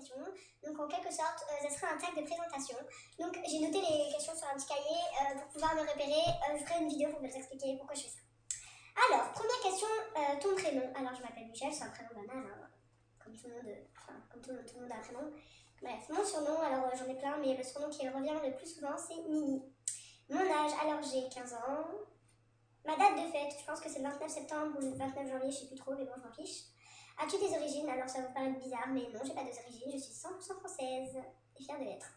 questions. Donc en quelque sorte, ça sera un tag de présentation. Donc j'ai noté les questions sur un petit cahier pour pouvoir me repérer. Je ferai une vidéo pour vous expliquer pourquoi je fais ça. Alors, première question, ton prénom. Alors je m'appelle Michel, c'est un prénom banal, hein, comme tout le monde a un prénom. Bref, mon surnom, alors j'en ai plein, mais le surnom qui revient le plus souvent, c'est Mimi. Mon âge, alors j'ai 15 ans. Ma date de fête, je pense que c'est le 29 septembre ou le 29 janvier, je sais plus trop, mais bon, je m'en fiche. As-tu des origines? Alors ça va vous paraître bizarre, mais non, j'ai pas des origines, je suis 100% française et fière de l'être.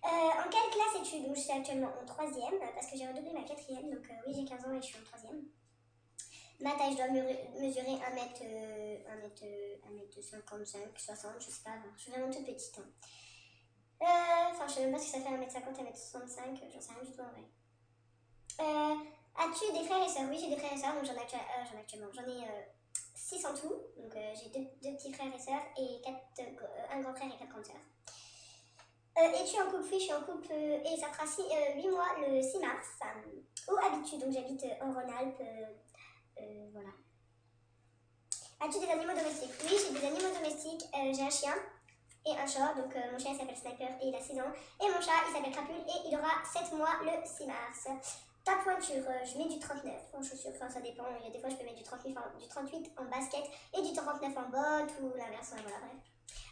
En quelle classe es-tu? Donc je suis actuellement en 3e, parce que j'ai redoublé ma 4e, donc oui, j'ai 15 ans et je suis en 3e. Ma taille, je dois mesurer 1m55, 60, je sais pas, je suis vraiment toute petite. Enfin, je sais même pas ce que ça fait 1m50, 1m65, j'en sais rien du tout en vrai. As-tu des frères et sœurs? Oui, j'ai des frères et sœurs, donc j'en ai 6 en tout. Donc j'ai deux petits frères et sœurs et un grand frère et 4 grandes sœurs. Es-tu en couple? Oui, je suis en couple et ça fera 8 mois le 6 mars. Où habites-tu? Donc j'habite en Rhône-Alpes. Voilà. As-tu des animaux domestiques? Oui, j'ai des animaux domestiques. J'ai un chien et un chat. Donc mon chien s'appelle Sniper et il a 6 ans. Et mon chat il s'appelle Crapule et il aura 7 mois le 6 mars. Ta pointure, je mets du 39 en chaussures, enfin ça dépend, il y a des fois je peux mettre du 38 en basket et du 39 en bottes ou l'inverse, voilà bref.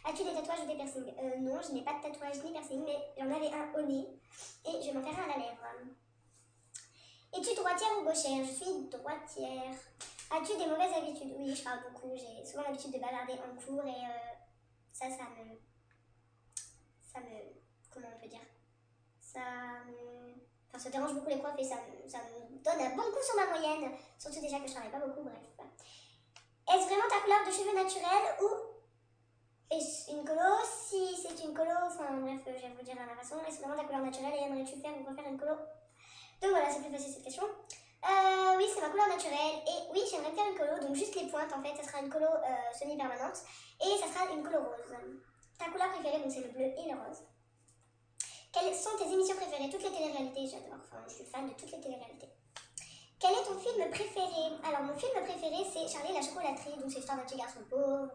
As-tu des tatouages ou des piercings? Non, je n'ai pas de tatouage ni piercing, mais j'en avais un au nez et je m'en ferai un à la lèvre. Es-tu droitière ou gauchère? Je suis droitière. As-tu des mauvaises habitudes? Oui, je parle beaucoup, j'ai souvent l'habitude de bavarder en cours et ça me... Comment on peut dire? Enfin, ça dérange beaucoup les profs et ça me donne un bon coup sur ma moyenne. Surtout déjà que je travaille pas beaucoup, bref. Est-ce vraiment ta couleur de cheveux naturelle ou est-ce une colo? Si c'est une colo, enfin bref, je vais vous le dire à ma façon. Est-ce vraiment ta couleur naturelle et aimerais-tu faire ou refaire une colo? Donc voilà, c'est plus facile cette question. Oui, c'est ma couleur naturelle et oui, j'aimerais faire une colo, donc juste les pointes en fait, ça sera une colo semi-permanente et ça sera une colo rose. Ta couleur préférée, donc c'est le bleu et le rose. Quelles sont tes émissions préférées? Toutes les téléréalités, j'adore. Enfin, je suis fan de toutes les téléréalités. Quel est ton film préféré? Alors, mon film préféré, c'est Charlie et la chocolaterie. Donc, c'est l'histoire d'un petit garçon pauvre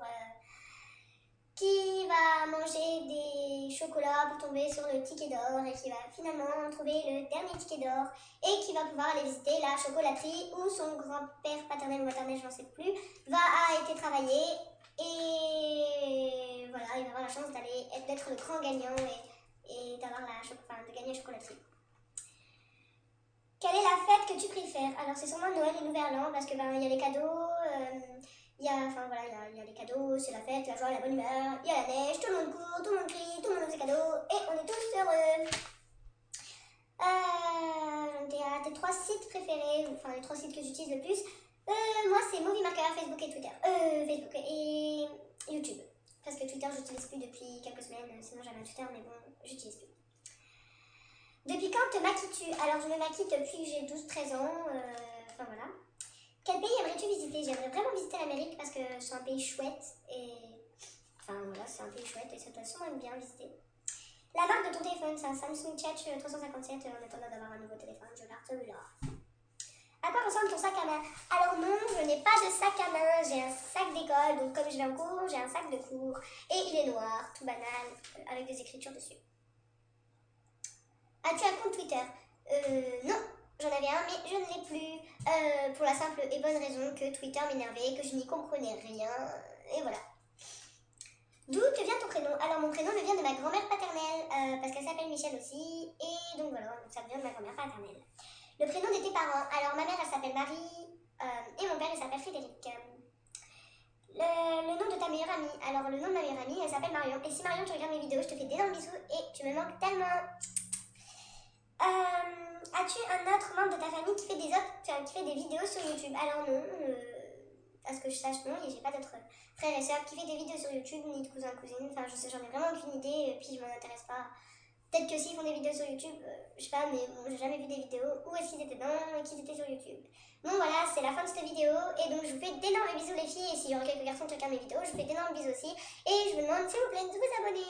qui va manger des chocolats pour tomber sur le ticket d'or et qui va finalement trouver le dernier ticket d'or et qui va pouvoir aller visiter la chocolaterie où son grand-père paternel ou maternel, je n'en sais plus, a été travailler et voilà, il va avoir la chance d'être le grand gagnant et d'avoir de gagner la chocolaterie. Quelle est la fête que tu préfères? Alors c'est sûrement Noël et Nouvel An parce que il y a les cadeaux, il y a les cadeaux, c'est la fête, la joie, la bonne humeur, il y a la neige, tout le monde court, tout le monde crie, tout le monde ouvre ses cadeaux et on est tous heureux. Tes 3 sites préférés, enfin les 3 sites que j'utilise le plus, moi c'est Movie Marker, Facebook et Twitter, Facebook et YouTube. Parce que Twitter j'utilise plus depuis quelques semaines, sinon j'avais un Twitter mais bon, j'utilise plus. Depuis quand te maquilles-tu? Alors je me maquille depuis que j'ai 12-13 ans, enfin voilà. Quel pays aimerais-tu visiter? J'aimerais vraiment visiter l'Amérique parce que c'est un pays chouette et... Enfin voilà, c'est un pays chouette et ça doit sûrement être bien visiter. La marque de ton téléphone, c'est un Samsung Touch 357 en attendant d'avoir un nouveau téléphone, je garde celui-là. À quoi ressemble ton sac à main? Alors non, je n'ai pas de sac à main, j'ai un sac d'école, donc comme je vais en cours, j'ai un sac de cours et il est noir, tout banal, avec des écritures dessus. As-tu un compte Twitter? Non, j'en avais un, mais je ne l'ai plus. Pour la simple et bonne raison que Twitter m'énervait, que je n'y comprenais rien, et voilà. D'où te vient ton prénom? Alors mon prénom me vient de ma grand-mère paternelle, parce qu'elle s'appelle Michel aussi, et donc voilà, ça vient de ma grand-mère paternelle. Le prénom de tes parents? Alors ma mère elle s'appelle Marie, et mon père il s'appelle Frédéric. Le nom de ta meilleure amie? Alors le nom de ma meilleure amie elle s'appelle Marion, et si Marion tu regardes mes vidéos, je te fais d'énormes bisous, et tu me manques tellement. As-tu un autre membre de ta famille qui fait des vidéos sur YouTube? Alors non, à ce que je sache non, et j'ai pas d'autres frères et sœurs qui fait des vidéos sur YouTube, ni de cousins cousines, enfin je sais, j'en ai vraiment aucune idée, puis je m'en intéresse pas. Peut-être que s'ils font des vidéos sur YouTube, je sais pas, mais bon, j'ai jamais vu des vidéos, où est-ce qu'ils étaient dedans, et qu'ils étaient sur YouTube. Bon voilà, c'est la fin de cette vidéo, et donc je vous fais d'énormes bisous les filles, et s'il y aura quelques garçons qui regardent mes vidéos, je vous fais d'énormes bisous aussi, et je vous demande s'il vous plaît de vous abonner.